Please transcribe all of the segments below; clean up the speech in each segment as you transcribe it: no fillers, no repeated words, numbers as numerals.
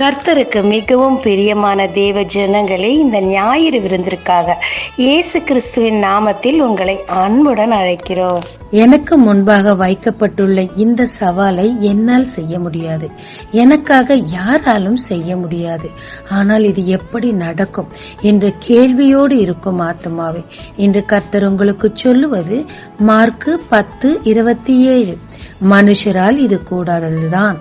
கர்த்தருக்கு மிகவும் பிரியமான தேவ ஜனங்களே, இந்த ஞாயிறு விருந்திற்காக இயேசு கிறிஸ்துவின் நாமத்தில் உங்களை அன்புடன் அழைக்கிறோம். எனக்கு முன்பாக வைக்கப்பட்டுள்ள இந்த சவாலை என்னால் செய்ய முடியாது, எனக்காக யாராலும் செய்ய முடியாது. ஆனால் இது எப்படி நடக்கும் என்ற கேள்வியோடு இருக்கும் ஆத்மாவே, இன்று கர்த்தர் உங்களுக்கு சொல்லுவது மார்க்கு 10:27. மனுஷரால் இது கூடாததுதான்,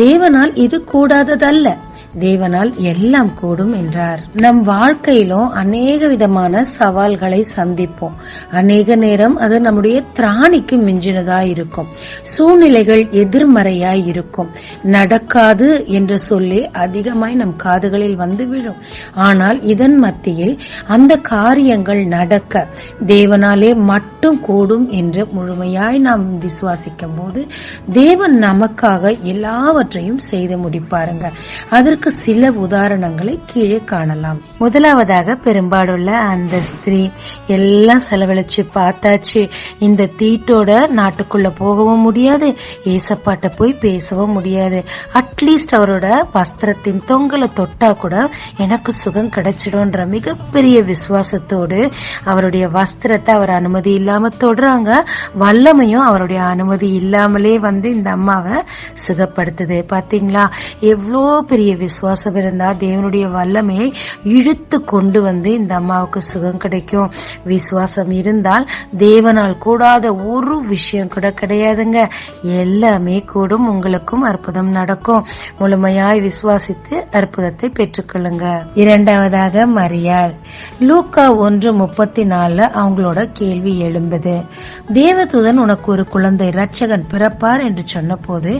தேவனால் இது கூடாததல்ல. தேவனால் எல்லாம் கூடும் என்றார். நம் வாழ்க்கையிலும் அநேக விதமான சவால்களை சந்திப்போம். அநேக நேரம் அது நம்முடைய திராணிக்கு மிஞ்சினதாய் இருக்கும். சூழ்நிலைகள் எதிர்மறையாய் இருக்கும். நடக்காது என்று சொல்லி அதிகமாய் நம் காதுகளில் வந்து விழும். ஆனால் இதன் மத்தியில் அந்த காரியங்கள் நடக்க தேவனாலே மட்டும் கூடும் என்று முழுமையாய் நாம் விசுவாசிக்கும் போது தேவன் நமக்காக எல்லாவற்றையும் செய்து முடிப்பாருங்க. அதற்கு சில உதாரணங்களை கீழே காணலாம். முதலாவதாக, பெரும்பாடுள்ள அந்த ஸ்திரீ எல்லாம் செலவழிச்சு பார்த்தாச்சு, இந்த தீட்டோட நாட்டுக்குள்ள போகவும் முடியாது, ஏசப்பாட்ட போய் பேசவும் முடியாது, அட்லீஸ்ட் அவரோட வஸ்திரத்தின் தொங்கலை தொட்டா கூட எனக்கு சுகம் கிடைச்சிடும்ன்ற மிகப்பெரிய விசுவாசத்தோடு அவருடைய வஸ்திரத்தை அவர் அனுமதி இல்லாம தொடுறாங்க. வல்லமையும் அவருடைய அனுமதி இல்லாமலே வந்து இந்த அம்மாவை சுகப்படுத்துது. பாத்தீங்களா, எவ்வளோ பெரிய விசுவாசம் இருந்தா தேவனுடைய வல்லமையை இழுத்து கொண்டு வந்து இந்த அம்மாவுக்கு சுகம் கிடைக்கும். விசுவாசம் இருந்தால் தேவனால் கூடாத ஒரு விஷயம் கூட கிடையாதுங்க. எல்லாமே கூடும். உங்களுக்கும் அற்புதம் நடக்கும். முழுமையாய் விசுவாசித்து அற்புதத்தை பெற்றுக்கொள்ளுங்க. இரண்டாவதாக, மரியாள். லூக்கா 1:34 அவங்களோட கேள்வி எழும்புது. தேவதூதன் உனக்கு ஒரு குழந்தை இரட்சகன் பிறப்பார் என்று சொன்ன போது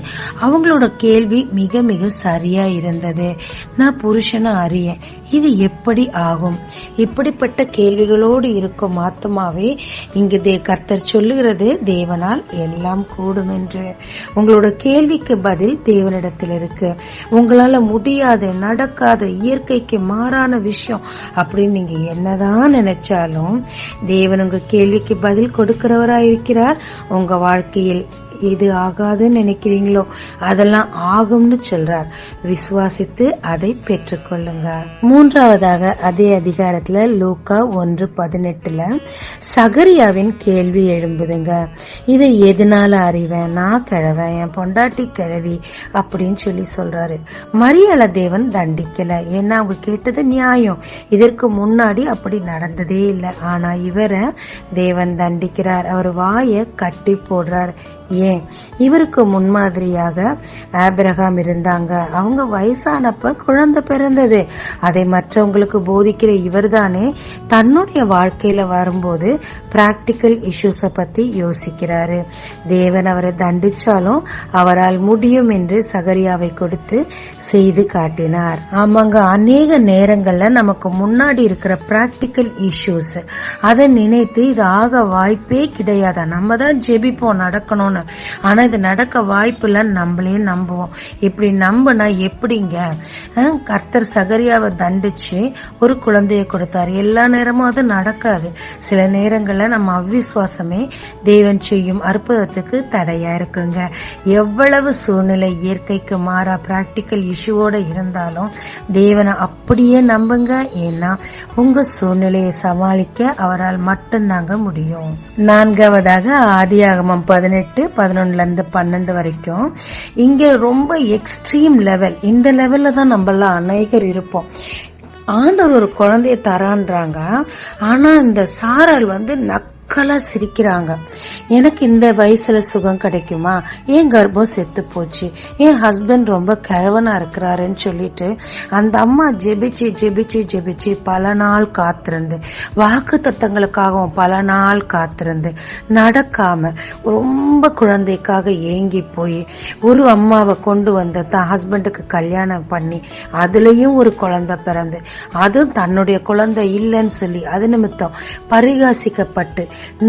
அவங்களோட கேள்வி மிக மிக சரியா இருந்தது. நான் புருஷனை அறியேன், இது எப்படி ஆகும்? இப்படிப்பட்ட கேள்விகளோடு இருக்கும் ஆத்மாவே, இங்கு கர்த்தர் சொல்லுகிறது தேவனால் எல்லாம் கூடும் என்று. உங்களோட கேள்விக்கு பதில் தேவனிடத்தில் இருக்கு. உங்களால முடியாத, நடக்காத, இயற்கைக்கு மாறான விஷயம் அப்படின்னு நீங்க என்னதான் நினைச்சாலும் தேவன் உங்க கேள்விக்கு பதில் கொடுக்கிறவரா இருக்கிறார். உங்க வாழ்க்கையில் எது ஆகாதுன்னு நினைக்கிறீங்களோ அதெல்லாம் ஆகும்னு சொல்றார். விசுவாசித்து அதை பெற்றுக்கொள்ளுங்க. மூன்றாவதாக, அதே அதிகாரத்துல லூக்கா 1:18 சகரியாவின் கேள்வி எழும்புதுங்க. இதை எதனால அறிவேன்? நான் கிழவன், என் பொண்டாட்டி கிழவி அப்படின்னு சொல்லி சொல்றாரு. மரியாள தேவன் தண்டிக்கல, ஏன்னா அவங்க கேட்டது நியாயம். இதற்கு முன்னாடி அப்படி நடந்ததே இல்லை. ஆனா இவரை தேவன் தண்டிக்கிறார். அவர் வாயை கட்டி போடுறார். ஏன்? இவருக்கு முன்மாதிரியாக ஆபிரகாம் இருந்தாங்க. அவங்க வயசானப்ப குழந்தை பிறந்தது. அதை மற்றவங்களுக்கு போதிக்கிற இவர் தானே தன்னுடைய வாழ்க்கையில வரும்போது பிராக்டிக்கல் இஷ்யூஸ பத்தி யோசிக்கிறாரு. தேவன் அவரை தண்டிச்சாலும் அவரால் முடியும் என்று சகரியாவை கொடுத்து செய்து காட்டினார். ஆமாங்க, அநேக நேரங்கள்ல நமக்கு முன்னாடி இருக்கிற பிராக்டிக்கல் இஷ்யூஸ் அதை நினைத்து இது ஆக வாய்ப்பே கிடையாதா, நம்ம தான் ஜெபிப்போம் நடக்கணும்னு. ஆனா இது நடக்க வாய்ப்பு இல்லைன்னு நம்மளே நம்புவோம். இப்படி நம்பினா எப்படிங்க? கர்த்தர் சகரியாவை தண்டிச்சு ஒரு குழந்தைய கொடுத்தாரு. எல்லா நேரமும் அது நடக்காது. சில நேரங்கள்ல நம்ம அவ்விசுவாசமே தேவன் செய்யும் அற்புதத்துக்கு தடையா இருக்குங்க. எவ்வளவு சூழ்நிலை இயற்கைக்கு மாறா பிராக்டிக்கல் இஷ்யூவோட இருந்தாலும் தேவனை அப்படியே நம்புங்க. ஏன்னா உங்க சூழ்நிலையை சமாளிக்க அவரால் மட்டும்தாங்க முடியும். நான்காவதாக, ஆதியாகமம் 18:11-12 வரைக்கும் இங்க ரொம்ப எக்ஸ்ட்ரீம் லெவல். இந்த லெவல்ல தான் நம்மள அநேகர் இருப்போம். ஆண்டவர் ஒரு குழந்தைய தரான்றாங்க. ஆனா இந்த சாரால் வந்து மக்களா சிரிக்கிறாங்க. எனக்கு இந்த வயசுல சுகம் கிடைக்குமா? ஏன் கர்ப்பம் செத்து போச்சு? என் ஹஸ்பண்ட் ரொம்ப கிழவனா இருக்கிறாருன்னு சொல்லிட்டு அந்த அம்மா ஜெபிச்சு ஜெபிச்சு ஜெபிச்சு பல நாள் காத்திருந்து, வாக்கு தத்தங்களுக்காகவும் பல நாள் காத்திருந்து நடக்காம ரொம்ப குழந்தைக்காக ஏங்கி போய் ஒரு அம்மாவை கொண்டு வந்து தான் ஹஸ்பண்டுக்கு கல்யாணம் பண்ணி அதுலயும் ஒரு குழந்தை பிறந்து அதுவும் தன்னுடைய குழந்தை இல்லைன்னு சொல்லி அது நிமித்தம் பரிகாசிக்கப்பட்டு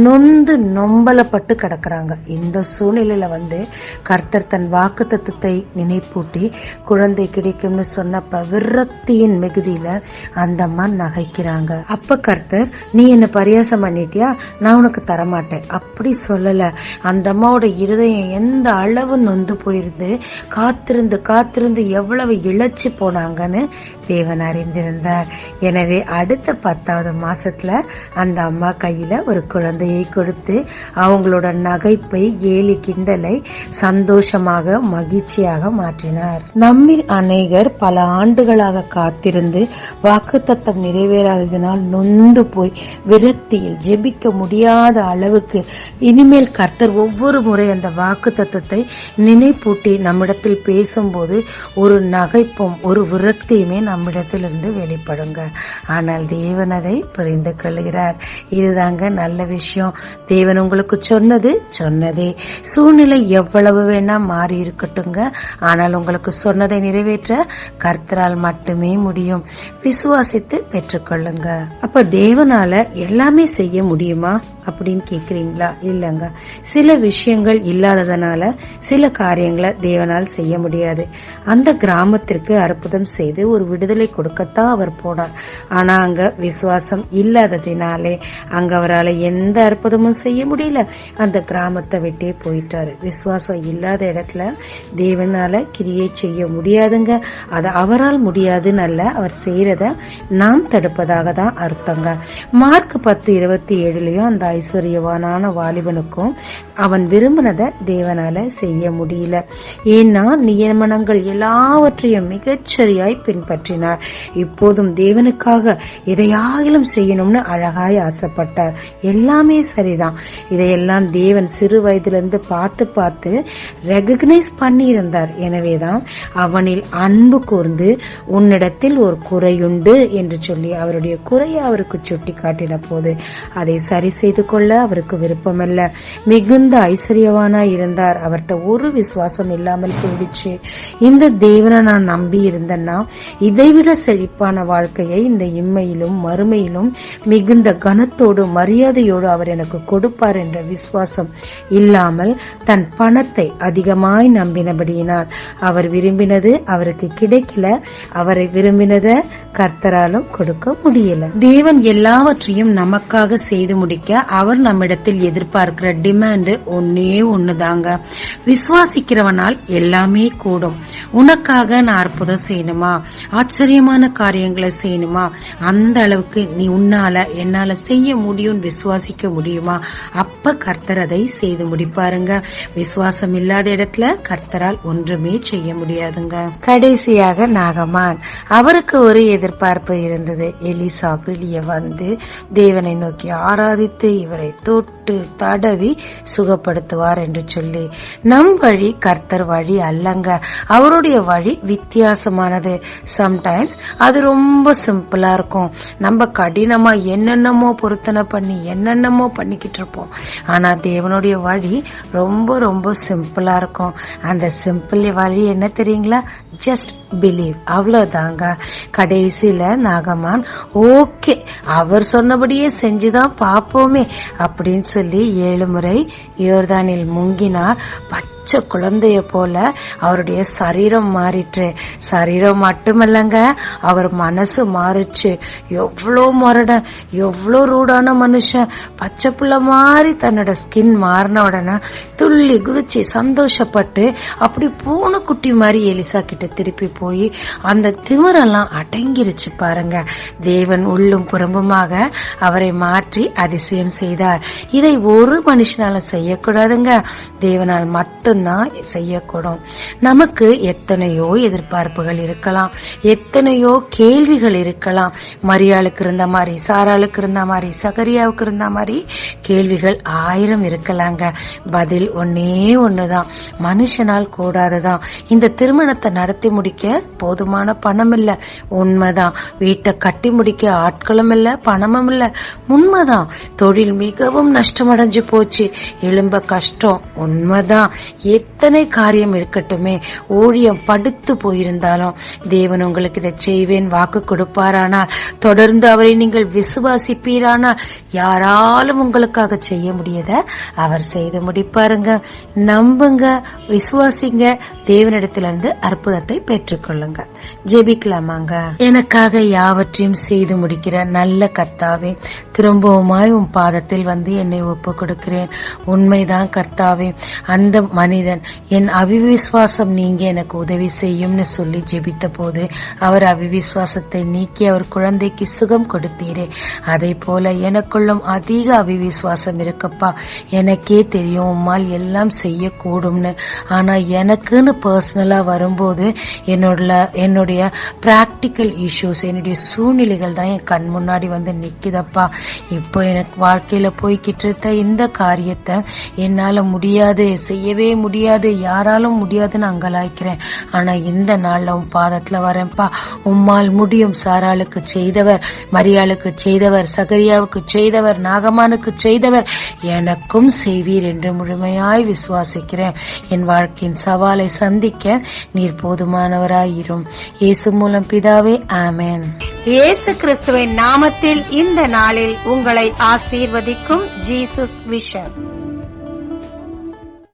நொந்து நொம்பலப்பட்டு கிடக்குறாங்க. இந்த சூழ்நிலையில கர்த்தர் தன் வாக்குத்தத்தத்தை நினைப்பூட்டி குழந்தை கிடைக்கும்னு சொன்னப்ப விரக்தியின் மிகுதியில அந்த அம்மா நகைக்கிறாங்க. அப்ப கர்த்தர், நீ என்ன பரியாசம் பண்ணிட்டியா, நான் உனக்கு தரமாட்டேன் அப்படி சொல்லல. அந்த அம்மாவோட இருதயம் எந்த அளவு நொந்து போயிருந்து காத்திருந்து காத்திருந்து எவ்வளவு இழைச்சி போனாங்கன்னு தேவன் அறிந்திருந்தார். எனவே அடுத்த 10வது மாசத்துல அந்த அம்மா கையில ஒரு குழந்தையை கொடுத்து அவங்களோட நகைப்பை, கேலி கிண்டலை சந்தோஷமாக மகிழ்ச்சியாக மாற்றினார். நம்மில் அநேகர் பல ஆண்டுகளாக காத்திருந்து வாக்குத்தத்தம் நிறைவேறாததினால் நொந்து போய் விரக்தியில் ஜெபிக்க முடியாத அளவுக்கு இனிமேல் கர்த்தர் ஒவ்வொரு முறை அந்த வாக்குத்தத்தத்தை நினைப்பூட்டி நம்மிடத்தில் பேசும்போது ஒரு நகைப்பும் ஒரு விரக்தியுமே நம்மிடத்திலிருந்து வெளிப்படுங்க. ஆனால் தேவன் அதை புரிந்து கொள்கிறார். இதுதாங்க நல்ல விஷயம். தேவன் உங்களுக்கு சொன்னதே. சூழ்நிலை எவ்வளவு வேணா மாறி இருக்கட்டுங்க, ஆனால் உங்களுக்கு சொன்னதை நிறைவேற்ற கர்த்தரால் மட்டுமே முடியும். விசுவாசித்து பெற்றுக்கொள்ளுங்க. அப்ப தேவனால எல்லாமே செய்ய முடியுமா அப்படின்னு கேக்குறீங்களா? இல்லங்க. சில விஷயங்கள் இல்லாததனால சில காரியங்களை தேவனால் செய்ய முடியாது. அந்த கிராமத்திற்கு அற்புதம் செய்து ஒரு விடுதலை கொடுக்கத்தான் அவர் போனார். ஆனா அங்க விசுவாசம் இல்லாததினாலே அங்க அவரால் எந்த அற்புதமும் செய்ய முடியல. அந்த கிராமத்தை விட்டே போயிட்டாரு. விசுவாசம் இல்லாத இடத்துல தேவனால கிரியை செய்ய முடியாதுங்க. அது அவரால் முடியாதுன்னு அல்ல, அவர் செய்யறத நாம் தடுப்பதாக தான் அர்த்தங்க. மார்க் 10:27 அந்த ஐஸ்வர்யவானான வாலிபனுக்கும் அவன் விரும்பினதை தேவனால செய்ய முடியல. ஏன்னா நியமனங்கள் எல்லாவற்றையும் மிகச்சரியாய் பின்பற்றினார். இப்போதும் தேவனுக்காக எதையாகிலும் செய்யணும்னு அழகாய் ஆசைப்பட்டார். எல்லாமே சரிதான். இதையெல்லாம் தேவன் சிறு வயதிலிருந்து பார்த்து ரெகக்னைஸ் பண்ணி இருந்தார். எனவேதான் அவனில் அன்பு கூர்ந்து உன்னிடத்தில் ஒரு குறையுண்டு என்று சொல்லி அவருடைய குறையை அவருக்கு சுட்டி காட்டின போது அதை சரி செய்து கொள்ள அவருக்கு விருப்பமல்ல. மிகுந்த ஐஸ்வர்யவானா இருந்தார். அவர்கிட்ட ஒரு விசுவாசம் இல்லாமல் போயிடுச்சு. இந்த தேவனை நான் நம்பி இருந்தேன்னா இதைவிட செழிப்பான வாழ்க்கையை இந்த இம்மையிலும் மறுமையிலும் மிகுந்த கனத்தோடு மரியாதையோடு அவர் எனக்கு கொடுப்பார் என்ற விசுவாசம் இல்லாமல் தன் பணத்தை அதிகமாய் நம்பினபடியினால் அவர் விரும்பினது அவருக்கு கிடைக்கல. அவரை விரும்பினத கர்த்தராலும் கொடுக்க முடியல. தேவன் எல்லாவற்றையும் நமக்காக செய்து முடிக்க அவர் நம்மிடத்தில் எதிர்பார்க்கிற டிமாண்ட் ஒண்ணுதாங்க. விசுவாசிக்கிறவனால் எல்லாமே கூடும். உனக்காக நான் அற்புதம் செய்யணுமா, ஆச்சரியமான காரியங்களை செய்யணுமா, அந்த அளவுக்கு நீ உன்னால என்னால செய்ய முடியும் விசுவாசிக்க முடியுமா? அப்ப கர்த்தர் அதை செய்து முடிப்பாருங்க. விசுவாசம் இல்லாத இடத்துல கர்த்தரால் ஒன்றுமே செய்ய முடியாதுங்க. கடைசியாக நாகமான், அவருக்கு ஒரு எதிர்பார்ப்பு இருந்தது. எலிசா வெளியே வந்து தேவனை நோக்கி ஆராதித்து இவரை தொட்டு தடவி சுகப்படுத்துவார் என்று சொல்லி. நம் வழி கர்த்தர் வழி அல்லங்க. அவருடைய வழி வித்தியாசமானது. சம்டைம்ஸ் அது ரொம்ப சிம்பிளா இருக்கும். நம்ம கடினமா என்னென்னமோ பொருத்தனை பண்ணி என்னென்னமோ பண்ணிக்கிட்டு இருப்போம். ஆனா தேவனுடைய வழி ரொம்ப ரொம்ப சிம்பிளா இருக்கும். அந்த சிம்பிள் வழி என்ன தெரியுங்களா? ஜஸ்ட் பிலீவ், அவ்வளவுதாங்க. கடைசியில நாகமான் ஓகே அவர் சொன்னபடியே செஞ்சுதான் பாப்போமே அப்படின்னு சொல்லி 7 முறை யோர்தானில் முங்கினார். பச்சை குழந்தைய போல அவருடைய சரீரம் மாறிற்று. சரீரம் மட்டுமல்லங்க, அவர் மனசு மாறிச்சு. எவ்வளோ மொரட, எவ்வளோ ரூடான மனுஷன். பச்சை புள்ள மாதிரி தன்னோட ஸ்கின் மாறின உடனே துள்ளி குதிச்சு சந்தோஷப்பட்டு அப்படி பூனைக்குட்டி மாதிரி எலிசா கிட்ட திருப்பி போய் அந்த திமிரெல்லாம் அடங்கிருச்சு பாருங்க. தேவன் உள்ளும் புறம்புமாக அவரை மாற்றி அதிசயம் செய்தார். இதை ஒரு மனுஷனால செய்யக்கூடாதுங்க, தேவனால் மட்டும்தான் செய்யக்கூடும். நமக்கு எத்தனையோ எதிர்பார்ப்புகள் இருக்கலாம், எத்தனையோ கேள்விகள் இருக்கலாம். மரியாளுக்கு இருந்த மாதிரி, சாராளுக்கு இருந்த மாதிரி, சகரியாவுக்கு இருந்த மாதிரி கேள்விகள் 1000 இருக்கலாங்க. பதில் ஒண்ணுதான், மனுஷனால் கூடாததான். இந்த திருமணத்தை நடத்தி முடிக்க போதுமான பணம் இல்ல, உண்மைதான். வீட்டை கட்டி முடிக்க ஆட்களும் இல்ல, பணமும் இல்ல, உண்மைதான். தொழில் மிகவும் நஷ்டமடைஞ்சு போச்சு, எழும்ப கஷ்டம், உண்மைதான். எத்தனை காரியம் இருக்கட்டுமே, ஊழியம் படுத்து போயிருந்தாலும் தேவன் உங்களுக்கு இதை செய்வேன் வாக்கு கொடுப்பாரானால், தொடர்ந்து அவரை நீங்கள் விசுவாசிப்பீரானால், யாராலும் உங்களுக்காக செய்ய முடியாத அவர் செய்து முடிப்பாருங்க. நம்புங்க, விசுவாசிங்க, தேவனிடத்திலிருந்து அற்புதத்தை பெற்றுக்கொள்ளுங்க. ஜெபிக்கலாமாங்க. எனக்காக யாவற்றையும் செய்து முடிக்கிற நல்ல கர்த்தாவே, திரும்பவுமாய் உன் பாதத்தில் வந்து என்னை ஒப்பு கொடுக்கிறேன். உண்மைதான் கர்த்தாவே, அந்த மனிதன் என் அவிவிசுவாசம் நீங்க எனக்கு உதவி செய்யும்னு சொல்லி ஜெபித்த போது அவர் அவிவிசுவாசத்தை நீக்கி அவர் குழந்தைக்கு சுகம் கொடுத்தீரே, அதை போல எனக்குள்ளும் அதிக அவிவிசுவாசம் இருக்கப்பா. எனக்கே தெரியும் உம்மால் எல்லாம் செய்யக்கூடும்னு. ஆனா எனக்குன்னு பர்சனலா வரும்போது என்னுடைய பிராக்டிக்கல் இஷ்யூஸ், என்னுடைய சூழ்நிலைகள் தான் என் கண் முன்னாடி வந்து நிக்குதப்பா. இப்போ எனக்கு வாழ்க்கையில போய்கிட்டு இருந்த இந்த காரியத்தை என்னால முடியாது, செய்யவே முடியாது, யாராலும் முடியாதுன்னு அங்கலாய்க்கிறேன். ஆனா இந்த நாள்ல உன் பாதத்துல வரேன்ப்பா. உம்மால் முடியும். சாராளுக்கு செய்தவர், மரியாளுக்கு செய்தவர், சகரியாவுக்கு செய்தவர், நாகமானுக்கு செய்தவர், எனக்கும் செய்வீர் என்று முழுமையாய் விசுவாசிக்கிறேன். என் வாழ்க்கையின் சவாலை சந்திக்க நீர் போதுமானவராயிரும். இயேசு மூலம் பிதாவே, ஆமென். இயேசு கிறிஸ்துவின் நாமத்தில் இந்த நாளில் உங்களை ஆசீர்வதிக்கும் ஜீசஸ் விஷன்.